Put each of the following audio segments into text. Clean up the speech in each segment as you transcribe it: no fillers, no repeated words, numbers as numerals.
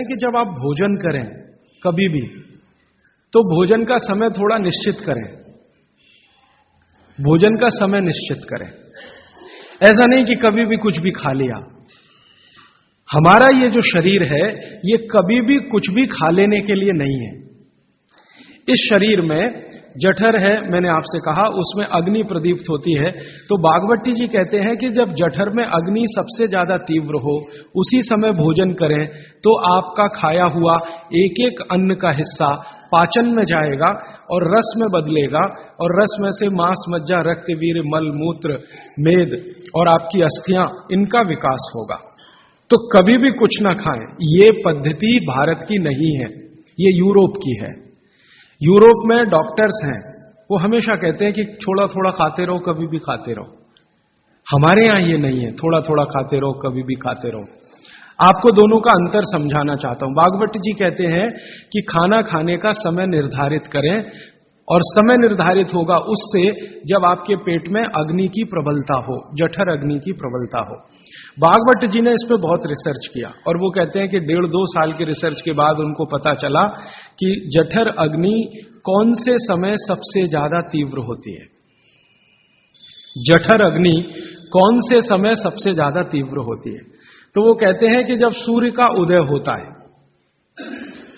हैं कि जब आप भोजन करें कभी भी, तो भोजन का समय थोड़ा निश्चित करें। भोजन का समय निश्चित करें। ऐसा नहीं कि कभी भी कुछ भी खा लिया। हमारा ये जो शरीर है, ये कभी भी कुछ भी खा लेने के लिए नहीं है। इस शरीर में जठर है, मैंने आपसे कहा, उसमें अग्नि प्रदीप्त होती है। तो भागवती जी कहते हैं कि जब जठर में अग्नि सबसे ज्यादा तीव्र हो, उसी समय भोजन करें, तो आपका खाया हुआ एक एक अन्न का हिस्सा पाचन में जाएगा और रस में बदलेगा, और रस में से मांस, मज्जा, रक्त, वीर्य, मल, मूत्र, मेद और आपकी अस्थियां, इनका विकास होगा। तो कभी भी कुछ ना खाएं। ये पद्धति भारत की नहीं है, ये यूरोप की है। यूरोप में डॉक्टर्स हैं, वो हमेशा कहते हैं कि थोड़ा थोड़ा खाते रहो, कभी भी खाते रहो। हमारे यहां ये नहीं है, थोड़ा थोड़ा खाते रहो, कभी भी खाते रहो। आपको दोनों का अंतर समझाना चाहता हूं। भागवत जी कहते हैं कि खाना खाने का समय निर्धारित करें, और समय निर्धारित होगा उससे जब आपके पेट में अग्नि की प्रबलता हो, जठर अग्नि की प्रबलता हो। भागवत जी ने इस पे बहुत रिसर्च किया, और वो कहते हैं कि 1.5-2 साल के रिसर्च के बाद उनको पता चला कि जठर अग्नि कौन से समय सबसे ज्यादा तीव्र होती है। जठर अग्नि कौन से समय सबसे ज्यादा तीव्र होती है? तो वो कहते हैं कि जब सूर्य का उदय होता है,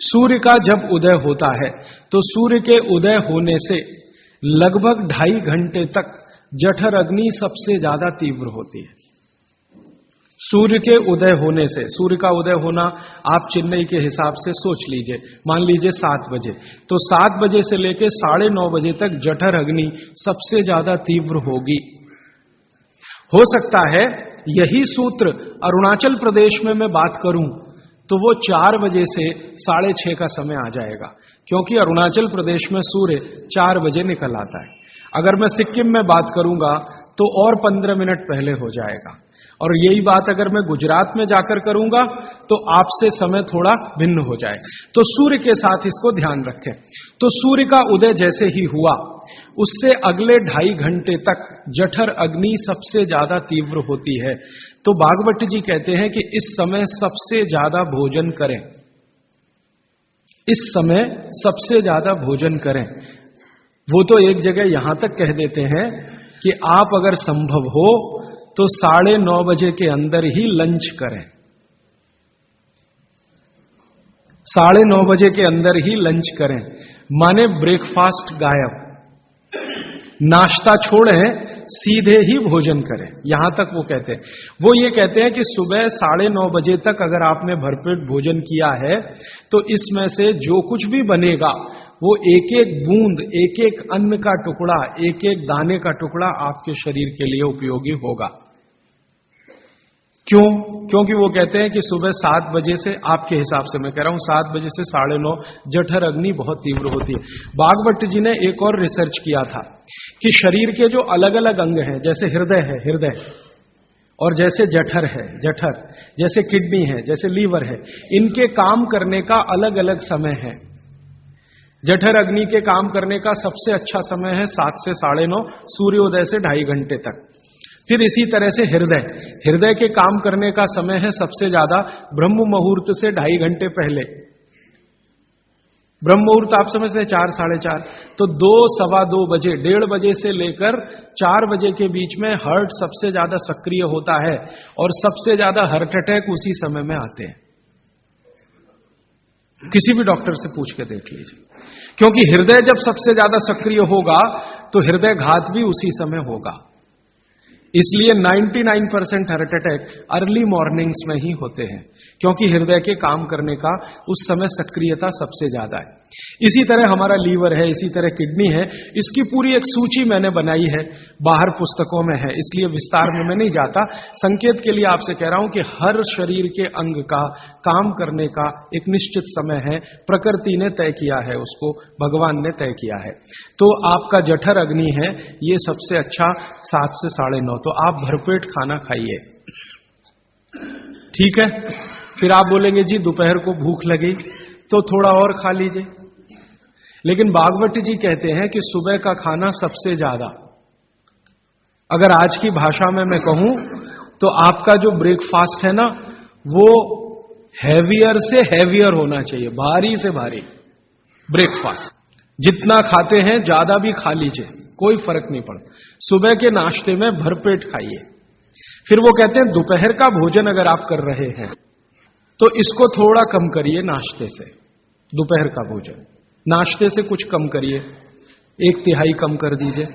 सूर्य का जब उदय होता है, तो सूर्य के उदय होने से लगभग 2.5 घंटे तक जठर अग्नि सबसे ज्यादा तीव्र होती है। सूर्य के उदय होने से, सूर्य का उदय होना आप चेन्नई के हिसाब से सोच लीजिए, मान लीजिए 7 बजे, तो 7 बजे से लेकर 9:30 बजे तक जठर अग्नि सबसे ज्यादा तीव्र होगी। हो सकता है यही सूत्र अरुणाचल प्रदेश में मैं बात करूं तो वो 4 बजे से 6:30 का समय आ जाएगा, क्योंकि अरुणाचल प्रदेश में सूर्य 4 बजे निकल आता है। अगर मैं सिक्किम में बात करूंगा तो और 15 मिनट पहले हो जाएगा, और यही बात अगर मैं गुजरात में जाकर करूंगा तो आपसे समय थोड़ा भिन्न हो जाए। तो सूर्य के साथ इसको ध्यान रखें। तो सूर्य का उदय जैसे ही हुआ, उससे अगले 2.5 घंटे तक जठर अग्नि सबसे ज्यादा तीव्र होती है। तो भागवत जी कहते हैं कि इस समय सबसे ज्यादा भोजन करें, इस समय सबसे ज्यादा भोजन करें। वो तो एक जगह यहां तक कह देते हैं कि आप अगर संभव हो तो 9:30 बजे के अंदर ही लंच करें। 9:30 बजे के अंदर ही लंच करें, माने ब्रेकफास्ट गायब, नाश्ता छोड़ें, सीधे ही भोजन करें। यहां तक वो कहते हैं। वो ये कहते हैं कि सुबह 9:30 बजे तक अगर आपने भरपेट भोजन किया है तो इसमें से जो कुछ भी बनेगा वो एक एक बूंद, एक एक अन्न का टुकड़ा, एक एक दाने का टुकड़ा आपके शरीर के लिए उपयोगी होगा। क्यों? क्योंकि वो कहते हैं कि सुबह 7 बजे से, आपके हिसाब से मैं कह रहा हूं, 7 बजे से 9:30 जठर अग्नि बहुत तीव्र होती है। भागवत जी ने एक और रिसर्च किया था कि शरीर के जो अलग अलग अंग हैं, जैसे हृदय है, हृदय, और जैसे जठर है, जठर, जैसे किडनी है, जैसे लीवर है, इनके काम करने का अलग अलग समय है। जठर अग्नि के काम करने का सबसे अच्छा समय है 7 से 9:30, सूर्योदय से 2.5 घंटे तक। फिर इसी तरह से हृदय, हृदय के काम करने का समय है सबसे ज्यादा ब्रह्म मुहूर्त से 2.5 घंटे पहले। ब्रह्म मुहूर्त आप समझते हैं 4, 4:30, तो 2, 2:15 बजे, 1:30 बजे से लेकर 4 बजे के बीच में हार्ट सबसे ज्यादा सक्रिय होता है, और सबसे ज्यादा हार्ट अटैक उसी समय में आते हैं। किसी भी डॉक्टर से पूछ के देख लीजिए, क्योंकि हृदय जब सबसे ज्यादा सक्रिय होगा तो हृदय घात भी उसी समय होगा। इसलिए 99% हार्ट अटैक अर्ली मॉर्निंग्स में ही होते हैं, क्योंकि हृदय के काम करने का उस समय सक्रियता सबसे ज्यादा है। इसी तरह हमारा लीवर है, इसी तरह किडनी है। इसकी पूरी एक सूची मैंने बनाई है, बाहर पुस्तकों में है, इसलिए विस्तार में मैं नहीं जाता। संकेत के लिए आपसे कह रहा हूं कि हर शरीर के अंग का काम करने का एक निश्चित समय है, प्रकृति ने तय किया है, उसको भगवान ने तय किया है। तो आपका जठर अग्नि है, ये सबसे अच्छा 7 से 9:30। तो आप भरपेट खाना खाइए, ठीक है। फिर आप बोलेंगे जी दोपहर को भूख लगी तो थोड़ा और खा लीजिए, लेकिन भागवत जी कहते हैं कि सुबह का खाना सबसे ज्यादा, अगर आज की भाषा में मैं कहूं तो आपका जो ब्रेकफास्ट है ना, वो हैवियर से हैवियर होना चाहिए, भारी से भारी ब्रेकफास्ट। जितना खाते हैं ज्यादा भी खा लीजिए, कोई फर्क नहीं पड़ता। सुबह के नाश्ते में भरपेट खाइए। फिर वो कहते हैं दोपहर का भोजन अगर आप कर रहे हैं तो इसको थोड़ा कम करिए नाश्ते से। दोपहर का भोजन नाश्ते से कुछ कम करिए, 1/3 कम कर दीजिए।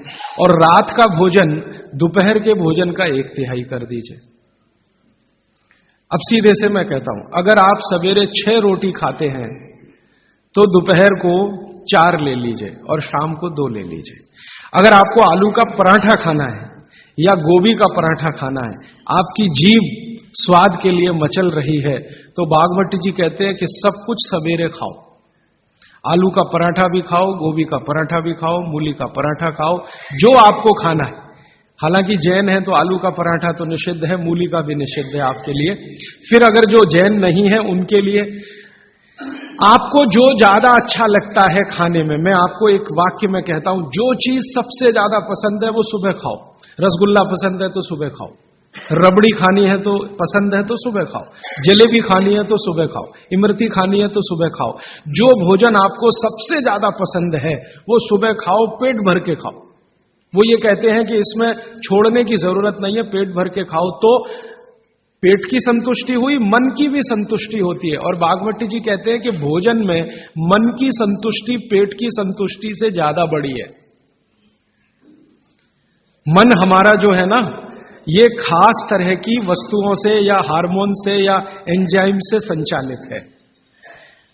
और रात का भोजन दोपहर के भोजन का 1/3 कर दीजिए। अब सीधे से मैं कहता हूं, अगर आप सवेरे 6 रोटी खाते हैं तो दोपहर को 4 ले लीजिए और शाम को 2 ले लीजिए। अगर आपको आलू का पराठा खाना है या गोभी का पराठा खाना है, आपकी जीभ स्वाद के लिए मचल रही है, तो बागवती जी कहते हैं कि सब कुछ सवेरे खाओ। आलू का पराठा भी खाओ, गोभी का पराठा भी खाओ, मूली का पराठा खाओ, जो आपको खाना है। हालांकि जैन है तो आलू का पराठा तो निषिद्ध है, मूली का भी निषिद्ध है आपके लिए। फिर अगर जो जैन नहीं है उनके लिए आपको जो ज्यादा अच्छा लगता है खाने में, मैं आपको एक वाक्य में कहता हूं, जो चीज सबसे ज्यादा पसंद है वो सुबह खाओ। रसगुल्ला पसंद है तो सुबह खाओ, रबड़ी खानी है तो पसंद है तो सुबह खाओ, जलेबी खानी है तो सुबह खाओ, इमरती खानी है तो सुबह खाओ। जो भोजन आपको सबसे ज्यादा पसंद है वो सुबह खाओ, पेट भर के खाओ। वो ये कहते हैं कि इसमें छोड़ने की जरूरत नहीं है, पेट भर के खाओ तो पेट की संतुष्टि हुई, मन की भी संतुष्टि होती है। और बागवती जी कहते हैं कि भोजन में मन की संतुष्टि पेट की संतुष्टि से ज्यादा बड़ी है। मन हमारा जो है ना, ये खास तरह की वस्तुओं से या हार्मोन से या एंजाइम से संचालित है।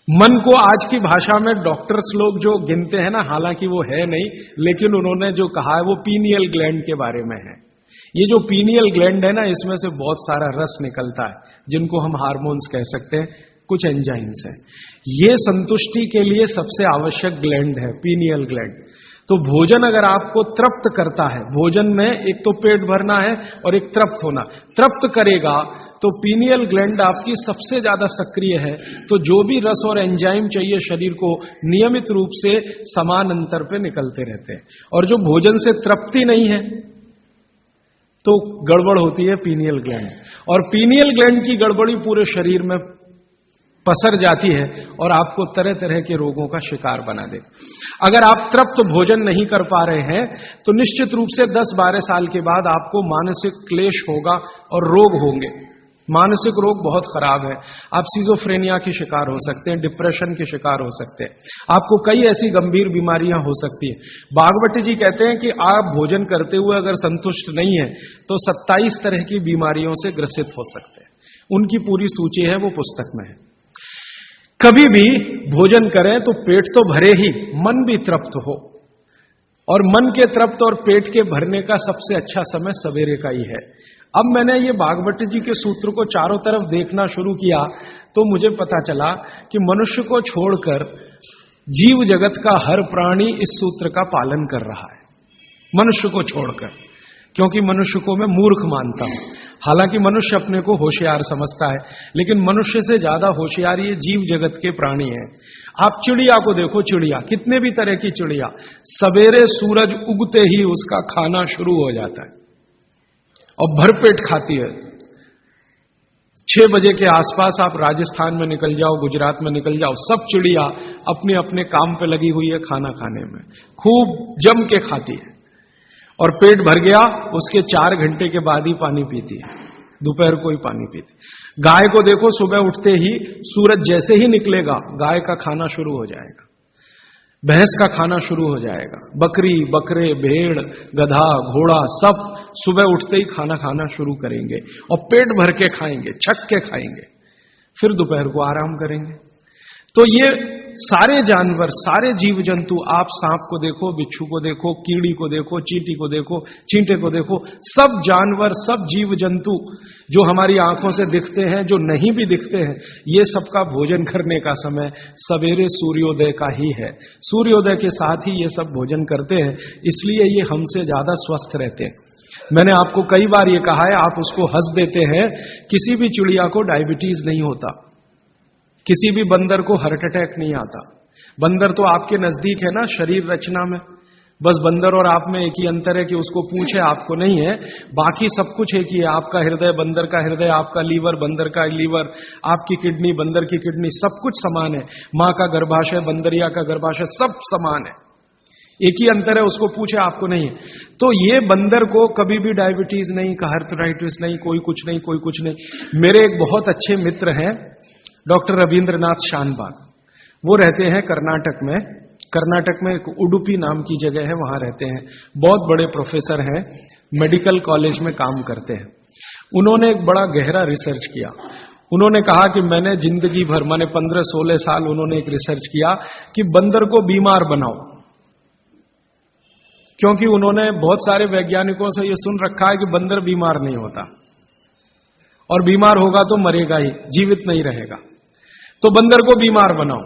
मन को आज की भाषा में डॉक्टर्स लोग जो गिनते हैं ना, हालांकि वो है नहीं, लेकिन उन्होंने जो कहा है वो पीनियल ग्लैंड के बारे में है। ये जो पीनियल ग्लैंड है ना, इसमें से बहुत सारा रस निकलता है, जिनको हम हार्मोन्स कह सकते हैं, कुछ एंजाइम्स हैं। ये संतुष्टि के लिए सबसे आवश्यक ग्लैंड है पीनियल ग्लैंड। तो भोजन अगर आपको तृप्त करता है, भोजन में एक तो पेट भरना है और एक तृप्त होना, तृप्त करेगा तो पीनियल ग्लैंड आपकी सबसे ज्यादा सक्रिय है। तो जो भी रस और एंजाइम चाहिए शरीर को, नियमित रूप से समान अंतर पे निकलते रहते हैं। और जो भोजन से तृप्ति नहीं है तो गड़बड़ होती है पीनियल ग्लैंड, और पीनियल ग्लैंड की गड़बड़ी पूरे शरीर में पसर जाती है और आपको तरह तरह के रोगों का शिकार बना दे। अगर आप तृप्त भोजन नहीं कर पा रहे हैं तो निश्चित रूप से 10-12 साल के बाद आपको मानसिक क्लेश होगा और रोग होंगे। मानसिक रोग बहुत खराब है। आप सिजोफ्रेनिया के शिकार हो सकते हैं, डिप्रेशन के शिकार हो सकते हैं, आपको कई ऐसी गंभीर बीमारियां हो सकती हैं। बागवती जी कहते हैं कि आप भोजन करते हुए अगर संतुष्ट नहीं है तो 27 तरह की बीमारियों से ग्रसित हो सकते हैं। उनकी पूरी सूची है, वो पुस्तक में है। कभी भी भोजन करें तो पेट तो भरे ही, मन भी तृप्त हो। और मन के तृप्त और पेट के भरने का सबसे अच्छा समय सवेरे का ही है। अब मैंने ये बागवती जी के सूत्र को चारों तरफ देखना शुरू किया तो मुझे पता चला कि मनुष्य को छोड़कर जीव जगत का हर प्राणी इस सूत्र का पालन कर रहा है, मनुष्य को छोड़कर। क्योंकि मनुष्य को मैं मूर्ख मानता हूं, हालांकि मनुष्य अपने को होशियार समझता है, लेकिन मनुष्य से ज्यादा होशियार ये जीव जगत के प्राणी हैं। आप चिड़िया को देखो, चिड़िया, कितने भी तरह की चिड़िया, सवेरे सूरज उगते ही उसका खाना शुरू हो जाता है और भरपेट खाती है। 6 बजे के आसपास आप राजस्थान में निकल जाओ, गुजरात में निकल जाओ, सब चिड़िया अपने अपने काम पे लगी हुई है, खाना खाने में खूब जम के खाती है। और पेट भर गया, उसके 4 घंटे के बाद ही पानी पीती है, दोपहर को ही पानी पीती। गाय को देखो, सुबह उठते ही सूरज जैसे ही निकलेगा गाय का खाना शुरू हो जाएगा, भैंस का खाना शुरू हो जाएगा, बकरी, बकरे, भेड़, गधा, घोड़ा सब सुबह उठते ही खाना खाना शुरू करेंगे और पेट भर के खाएंगे, छक के खाएंगे, फिर दोपहर को आराम करेंगे। तो ये सारे जानवर, सारे जीव जंतु, आप सांप को देखो, बिच्छू को देखो, कीड़ी को देखो, चींटी को देखो, चींटे को देखो, सब जानवर, सब जीव जंतु जो हमारी आंखों से दिखते हैं, जो नहीं भी दिखते हैं, ये सबका भोजन करने का समय सवेरे सूर्योदय का ही है। सूर्योदय के साथ ही ये सब भोजन करते हैं, इसलिए ये हमसे ज्यादा स्वस्थ रहते हैं। मैंने आपको कई बार ये कहा है, आप उसको हंस देते हैं, किसी भी चिड़िया को डायबिटीज नहीं होता, किसी भी बंदर को हार्ट अटैक नहीं आता। बंदर तो आपके नजदीक है ना शरीर रचना में, बस बंदर और आप में एक ही अंतर है कि उसको पूंछ है, आपको नहीं है। बाकी सब कुछ एक ही है। आपका हृदय बंदर का हृदय, आपका लीवर बंदर का लीवर, आपकी किडनी बंदर की किडनी, सब कुछ समान है। मां का गर्भाशय, बंदरिया का गर्भाशय, सब समान है। एक ही अंतर है, उसको पूछे, आपको नहीं है। तो ये बंदर को कभी भी डायबिटीज नहीं, आर्थराइटिस नहीं, कोई कुछ नहीं, कोई कुछ नहीं। मेरे एक बहुत अच्छे मित्र हैं डॉक्टर रविंद्रनाथ शानबाग, वो रहते हैं कर्नाटक में। कर्नाटक में एक उडुपी नाम की जगह है, वहां रहते हैं। बहुत बड़े प्रोफेसर हैं, मेडिकल कॉलेज में काम करते हैं। उन्होंने एक बड़ा गहरा रिसर्च किया। उन्होंने कहा कि मैंने जिंदगी भर, माने 15-16 साल उन्होंने एक रिसर्च किया कि बंदर को बीमार बनाओ, क्योंकि उन्होंने बहुत सारे वैज्ञानिकों से यह सुन रखा है कि बंदर बीमार नहीं होता, और बीमार होगा तो मरेगा ही, जीवित नहीं रहेगा। तो बंदर को बीमार बनाओ।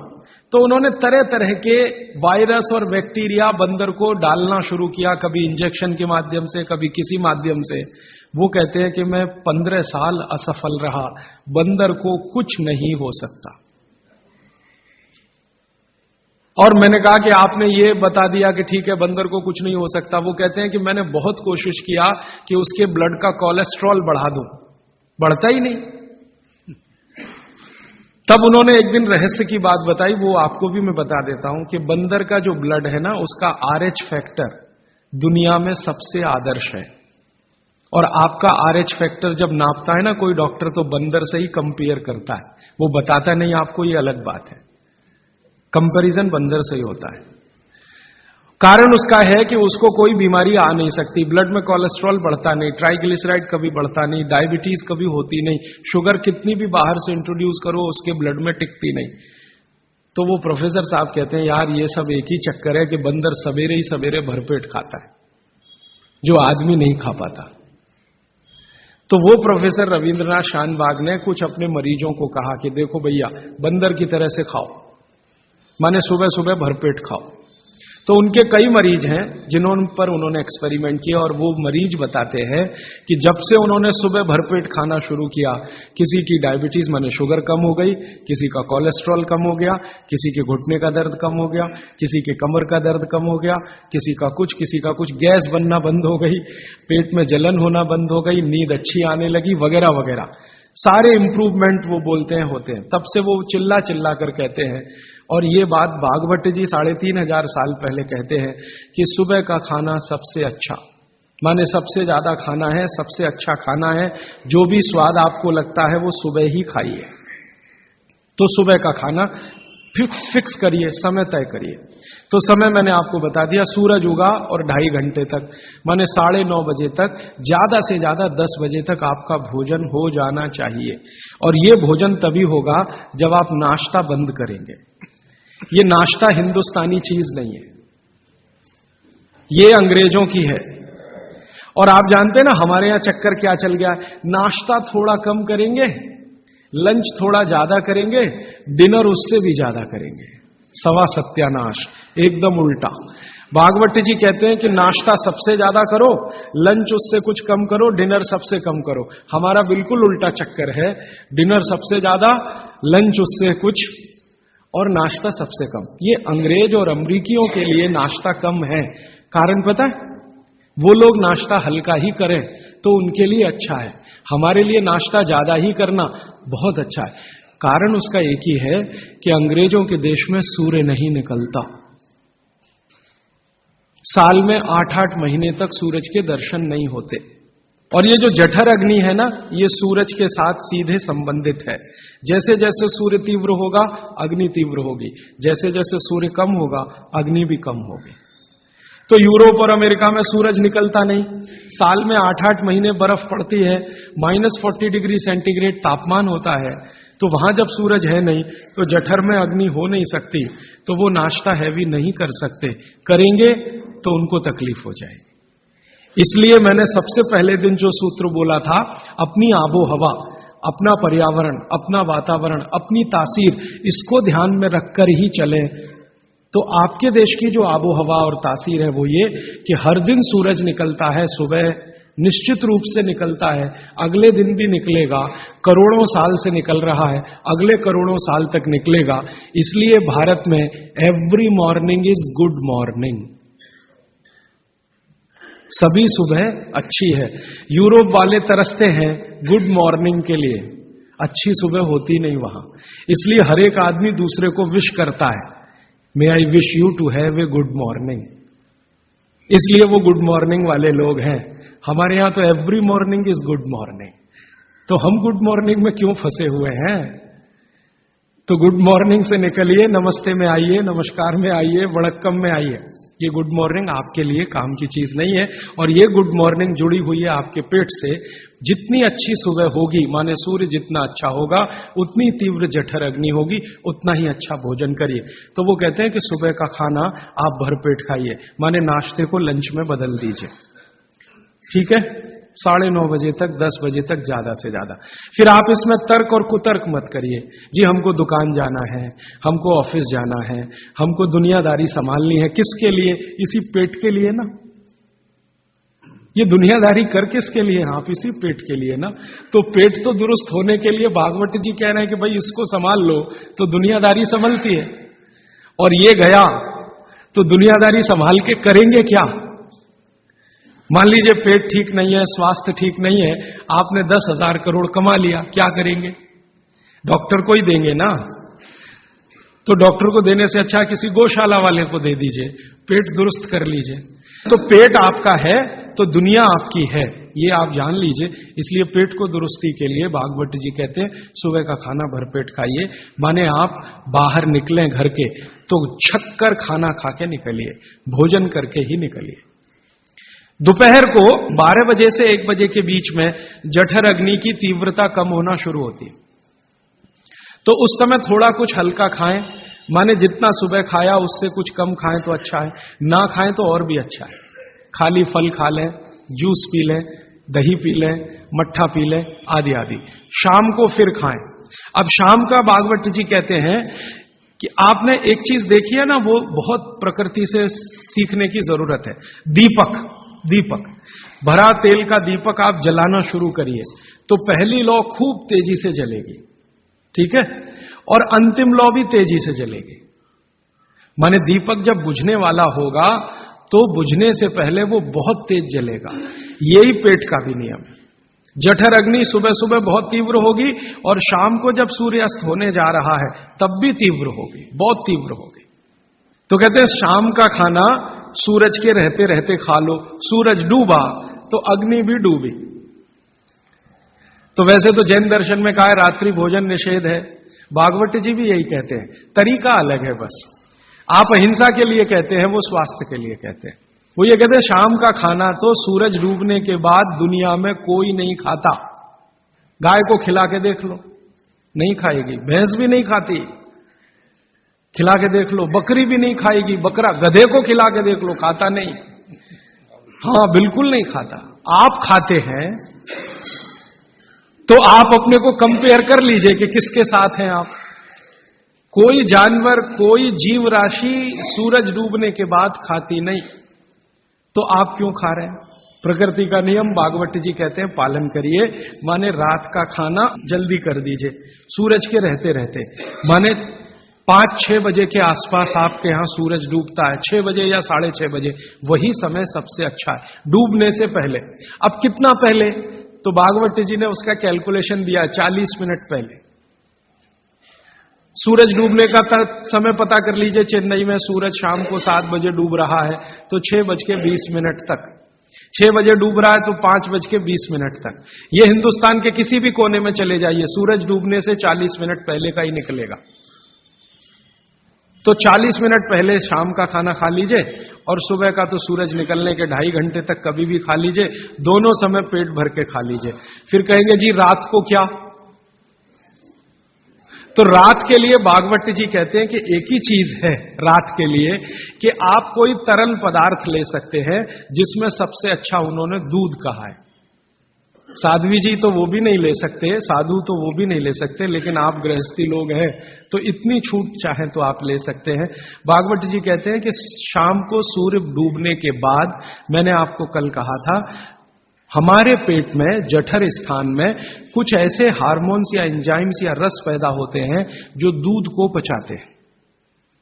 तो उन्होंने तरह तरह के वायरस और बैक्टीरिया बंदर को डालना शुरू किया, कभी इंजेक्शन के माध्यम से, कभी किसी माध्यम से। वो कहते हैं कि मैं 15 साल असफल रहा, बंदर को कुछ नहीं हो सकता। और मैंने कहा कि आपने ये बता दिया कि ठीक है बंदर को कुछ नहीं हो सकता। वो कहते हैं कि मैंने बहुत कोशिश किया कि उसके ब्लड का कोलेस्ट्रॉल बढ़ा दूं, बढ़ता ही नहीं। तब उन्होंने एक दिन रहस्य की बात बताई, वो आपको भी मैं बता देता हूं कि बंदर का जो ब्लड है ना, उसका RH फैक्टर दुनिया में सबसे आदर्श है। और आपका RH फैक्टर जब नापता है ना कोई डॉक्टर, तो बंदर से ही कंपेयर करता है, वो बताता नहीं आपको, ये अलग बात है। कंपैरिजन बंदर से ही होता है। कारण उसका है कि उसको कोई बीमारी आ नहीं सकती, ब्लड में कोलेस्ट्रॉल बढ़ता नहीं, ट्राइग्लिसराइड कभी बढ़ता नहीं, डायबिटीज कभी होती नहीं, शुगर कितनी भी बाहर से इंट्रोड्यूस करो उसके ब्लड में टिकती नहीं। तो वो प्रोफेसर साहब कहते हैं यार ये सब एक ही चक्कर है कि बंदर सवेरे ही सवेरे भरपेट खाता है, जो आदमी नहीं खा पाता। तो वो प्रोफेसर रविंद्रनाथ शानबाग ने कुछ अपने मरीजों को कहा कि देखो भैया, बंदर की तरह से खाओ, माने सुबह सुबह भरपेट खाओ। तो उनके कई मरीज हैं जिन्होंने पर उन्होंने एक्सपेरिमेंट किया, और वो मरीज बताते हैं कि जब से उन्होंने सुबह भरपेट खाना शुरू किया, किसी की डायबिटीज माने शुगर कम हो गई, किसी का कोलेस्ट्रॉल कम हो गया, किसी के घुटने का दर्द कम हो गया, किसी के कमर का दर्द कम हो गया, किसी का कुछ, गैस बनना बंद हो गई, पेट में जलन होना बंद हो गई, नींद अच्छी आने लगी, वगैरह वगैरह सारे इंप्रूवमेंट वो बोलते हैं होते हैं। तब से वो चिल्ला चिल्ला कर कहते हैं, और ये बात भागवत जी 3500 साल पहले कहते हैं कि सुबह का खाना सबसे अच्छा, माने सबसे ज्यादा खाना है, सबसे अच्छा खाना है, जो भी स्वाद आपको लगता है वो सुबह ही खाइए। तो सुबह का खाना फिक्स करिए, समय तय करिए। तो समय मैंने आपको बता दिया, सूरज उगा और 2.5 घंटे तक, माने 9:30 बजे तक, ज्यादा से ज्यादा 10 बजे तक आपका भोजन हो जाना चाहिए। और ये भोजन तभी होगा जब आप नाश्ता बंद करेंगे। ये नाश्ता हिंदुस्तानी चीज नहीं है, ये अंग्रेजों की है। और आप जानते हैं ना हमारे यहां चक्कर क्या चल गया, नाश्ता थोड़ा कम करेंगे, लंच थोड़ा ज्यादा करेंगे, डिनर उससे भी ज्यादा करेंगे। सवा सत्यानाश, एकदम उल्टा। भागवत जी कहते हैं कि नाश्ता सबसे ज्यादा करो, लंच उससे कुछ कम करो, डिनर सबसे कम करो। हमारा बिल्कुल उल्टा चक्कर है, डिनर सबसे ज्यादा, लंच उससे कुछ, और नाश्ता सबसे कम। ये अंग्रेज और अमरीकियों के लिए नाश्ता कम है। कारण पता है, वो लोग नाश्ता हल्का ही करें तो उनके लिए अच्छा है, हमारे लिए नाश्ता ज्यादा ही करना बहुत अच्छा है। कारण उसका एक ही है कि अंग्रेजों के देश में सूर्य नहीं निकलता, साल में 8-8 महीने तक सूरज के दर्शन नहीं होते। और ये जो जठर अग्नि है ना, ये सूरज के साथ सीधे संबंधित है। जैसे जैसे सूर्य तीव्र होगा अग्नि तीव्र होगी, जैसे जैसे सूर्य कम होगा अग्नि भी कम होगी। तो यूरोप और अमेरिका में सूरज निकलता नहीं, साल में 8-8 महीने बर्फ पड़ती है, -40 डिग्री सेंटीग्रेड तापमान होता है। तो वहां जब सूरज है नहीं तो जठर में अग्नि हो नहीं सकती, तो वो नाश्ता हैवी नहीं कर सकते, करेंगे तो उनको तकलीफ हो जाएगी। इसलिए मैंने सबसे पहले दिन जो सूत्र बोला था, अपनी आबो हवा, अपना पर्यावरण, अपना वातावरण, अपनी तासीर, इसको ध्यान में रखकर ही चलें। तो आपके देश की जो आबो हवा और तासीर है वो ये कि हर दिन सूरज निकलता है, सुबह निश्चित रूप से निकलता है, अगले दिन भी निकलेगा, करोड़ों साल से निकल रहा है, अगले करोड़ों साल तक निकलेगा। इसलिए भारत में every morning is good morning. सभी सुबह अच्छी है। यूरोप वाले तरसते हैं गुड मॉर्निंग के लिए, अच्छी सुबह होती नहीं वहां, इसलिए हर एक आदमी दूसरे को विश करता है, may I wish you to have a good morning, इसलिए वो गुड मॉर्निंग वाले लोग हैं। हमारे यहां तो every morning is good morning, तो हम गुड मॉर्निंग में क्यों फंसे हुए हैं? तो गुड मॉर्निंग से निकलिए, नमस्ते में आइए, नमस्कार में आइए, वड़क्कम में आइए। ये गुड मॉर्निंग आपके लिए काम की चीज नहीं है, और ये गुड मॉर्निंग जुड़ी हुई है आपके पेट से। जितनी अच्छी सुबह होगी, माने सूर्य जितना अच्छा होगा, उतनी तीव्र जठर अग्नि होगी, उतना ही अच्छा भोजन करिए। तो वो कहते हैं कि सुबह का खाना आप भरपेट खाइए, माने नाश्ते को लंच में बदल दीजिए, ठीक है, 9:30 बजे तक, 10 बजे तक ज्यादा से ज्यादा। फिर आप इसमें तर्क और कुतर्क मत करिए, जी हमको दुकान जाना है, हमको ऑफिस जाना है, हमको दुनियादारी संभालनी है, किसके लिए? इसी पेट के लिए ना। ये दुनियादारी कर किसके लिए? आप इसी पेट के लिए ना। तो पेट तो दुरुस्त होने के लिए भागवत जी कह रहे हैं कि भाई इसको संभाल लो तो दुनियादारी संभलती है। और ये गया तो दुनियादारी संभाल के करेंगे क्या? मान लीजिए पेट ठीक नहीं है, स्वास्थ्य ठीक नहीं है, आपने 10,000 करोड़ कमा लिया, क्या करेंगे? डॉक्टर को ही देंगे ना। तो डॉक्टर को देने से अच्छा किसी गौशाला वाले को दे दीजिए, पेट दुरुस्त कर लीजिए। तो पेट आपका है तो दुनिया आपकी है, ये आप जान लीजिए। इसलिए पेट को दुरुस्ती के लिए भागवत जी कहते हैं सुबह का खाना भरपेट खाइए, माने आप बाहर निकलें घर के तो छक्कर खाना खा के निकलिए, भोजन करके ही निकलिए। दोपहर को 12 बजे से 1 बजे के बीच में जठर अग्नि की तीव्रता कम होना शुरू होती है, तो उस समय थोड़ा कुछ हल्का खाएं, माने जितना सुबह खाया उससे कुछ कम खाएं तो अच्छा है, ना खाएं तो और भी अच्छा है। खाली फल खा लें, जूस पी लें, दही पी लें, मट्ठा पी लें, आदि आदि। शाम को फिर खाएं। अब शाम का भागवत जी कहते हैं कि आपने एक चीज देखी है ना, वो बहुत प्रकृति से सीखने की जरूरत है। दीपक भरा तेल का दीपक आप जलाना शुरू करिए तो पहली लौ खूब तेजी से जलेगी, ठीक है, और अंतिम लौ भी तेजी से जलेगी। माने दीपक जब बुझने वाला होगा तो बुझने से पहले वो बहुत तेज जलेगा। यही पेट का भी नियम है। जठर अग्नि सुबह सुबह बहुत तीव्र होगी और शाम को जब सूर्यास्त होने जा रहा है तब भी तीव्र होगी, बहुत तीव्र होगी। तो कहते हैं शाम का खाना सूरज के रहते रहते खा लो, सूरज डूबा तो अग्नि भी डूबी। तो वैसे तो जैन दर्शन में कहा है रात्रि भोजन निषेध है, भागवत जी भी यही कहते हैं, तरीका अलग है बस। आप अहिंसा के लिए कहते हैं, वो स्वास्थ्य के लिए कहते हैं। वो ये कहते हैं शाम का खाना तो सूरज डूबने के बाद दुनिया में कोई नहीं खाता। गाय को खिला के देख लो, नहीं खाएगी, भैंस भी नहीं खाती, खिला के देख लो, बकरी भी नहीं खाएगी, बकरा गधे को खिला के देख लो, खाता नहीं, हाँ बिल्कुल नहीं खाता। आप खाते हैं तो आप अपने को कंपेयर कर लीजिए कि किसके साथ हैं आप। कोई जानवर, कोई जीव राशि सूरज डूबने के बाद खाती नहीं, तो आप क्यों खा रहे हैं? प्रकृति का नियम भागवत जी कहते हैं पालन करिए, माने रात का खाना जल्दी कर दीजिए सूरज के रहते रहते। माने 5-6 बजे के आसपास आपके यहां सूरज डूबता है, 6 बजे या 6:30 बजे, वही समय सबसे अच्छा है डूबने से पहले। अब कितना पहले? तो भागवत जी ने उसका कैलकुलेशन दिया 40 मिनट पहले। सूरज डूबने का समय पता कर लीजिए, चेन्नई में सूरज शाम को 7 बजे डूब रहा है तो 6:20 तक, 6 बजे डूब रहा है तो 5:20 तक। ये हिंदुस्तान के किसी भी कोने में चले जाइए, सूरज डूबने से 40 मिनट पहले का ही निकलेगा। तो 40 मिनट पहले शाम का खाना खा लीजिए और सुबह का तो सूरज निकलने के 2.5 घंटे तक कभी भी खा लीजिए, दोनों समय पेट भर के खा लीजिए। फिर कहेंगे जी रात को क्या? तो रात के लिए भागवत जी कहते हैं कि एक ही चीज है रात के लिए कि आप कोई तरल पदार्थ ले सकते हैं, जिसमें सबसे अच्छा उन्होंने दूध कहा है। साध्वी जी तो वो भी नहीं ले सकते, साधु तो वो भी नहीं ले सकते, लेकिन आप गृहस्थी लोग हैं तो इतनी छूट चाहें तो आप ले सकते हैं। भागवत जी कहते हैं कि शाम को सूर्य डूबने के बाद, मैंने आपको कल कहा था, हमारे पेट में जठर स्थान में कुछ ऐसे हार्मोन्स या एंजाइम्स या रस पैदा होते हैं जो दूध को पचाते हैं।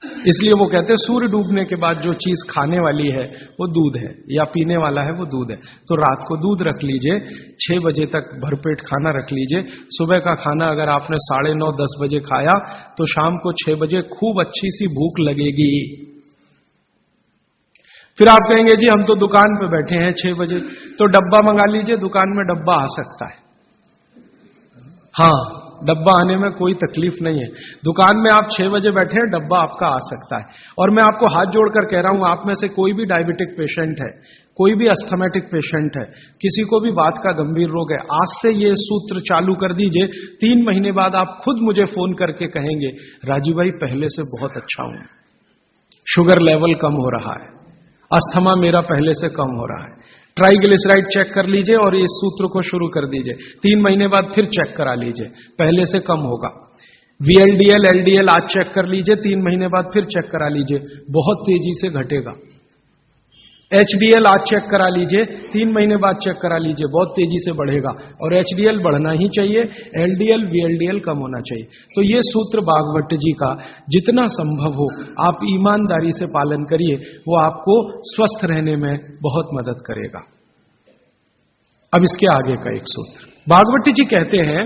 इसलिए वो कहते हैं सूर्य डूबने के बाद जो चीज खाने वाली है वो दूध है, या पीने वाला है वो दूध है। तो रात को दूध रख लीजिए, 6 बजे तक भरपेट खाना रख लीजिए। सुबह का खाना अगर आपने 9:30 10 बजे खाया तो शाम को 6 बजे खूब अच्छी सी भूख लगेगी। फिर आप कहेंगे जी हम तो दुकान पे बैठे हैं 6 बजे, तो डब्बा मंगा लीजिए, दुकान में डब्बा आ सकता है। हाँ, डब्बा आने में कोई तकलीफ नहीं है। दुकान में आप 6 बजे बैठे हैं, डब्बा आपका आ सकता है। और मैं आपको हाथ जोड़कर कह रहा हूं, आप में से कोई भी डायबिटिक पेशेंट है, कोई भी अस्थमेटिक पेशेंट है, किसी को भी बात का गंभीर रोग है, आज से ये सूत्र चालू कर दीजिए। 3 महीने बाद आप खुद मुझे फोन करके कहेंगे राजीव भाई पहले से बहुत अच्छा हूं, शुगर लेवल कम हो रहा है, अस्थमा मेरा पहले से कम हो रहा है, ट्राइग्लिसराइड चेक कर लीजिए और इस सूत्र को शुरू कर दीजिए। 3 महीने बाद फिर चेक करा लीजिए, पहले से कम होगा। VLDL LDL आज चेक कर लीजिए, 3 महीने बाद फिर चेक करा लीजिए, बहुत तेजी से घटेगा। HDL आज चेक करा लीजिए, 3 महीने बाद चेक करा लीजिए, बहुत तेजी से बढ़ेगा। और HDL बढ़ना ही चाहिए, LDL VLDL कम होना चाहिए। तो ये सूत्र भागवत जी का जितना संभव हो आप ईमानदारी से पालन करिए, वो आपको स्वस्थ रहने में बहुत मदद करेगा। अब इसके आगे का एक सूत्र भागवत जी कहते हैं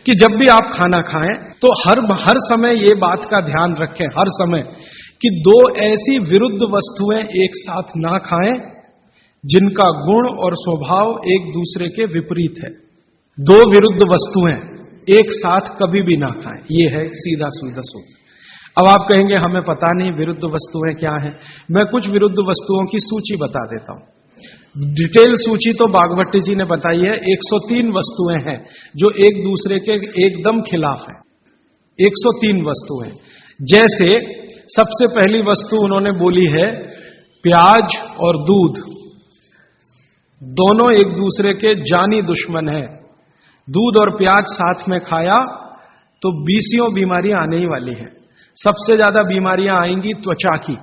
कि जब भी आप खाना खाएं तो हर समय ये बात का ध्यान रखें, हर समय, कि 2 ऐसी विरुद्ध वस्तुएं एक साथ ना खाएं जिनका गुण और स्वभाव एक दूसरे के विपरीत है। 2 विरुद्ध वस्तुएं एक साथ कभी भी ना खाएं, ये है सीधा सीधा सूत्र। अब आप कहेंगे हमें पता नहीं विरुद्ध वस्तुएं क्या हैं। मैं कुछ विरुद्ध वस्तुओं की सूची बता देता हूं। डिटेल सूची तो भागवत जी ने बताई है। 103 वस्तुएं हैं जो एक दूसरे के एकदम खिलाफ हैं। 103 वस्तुएं, जैसे सबसे पहली वस्तु उन्होंने बोली है प्याज और दूध, दोनों एक दूसरे के जानी दुश्मन हैं। दूध और प्याज साथ में खाया तो 20 बीमारियां आने ही वाली हैं। सबसे ज्यादा बीमारियां आएंगी त्वचा की।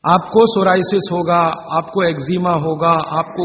आपको सोराइसिस होगा, आपको एक्जिमा होगा, आपको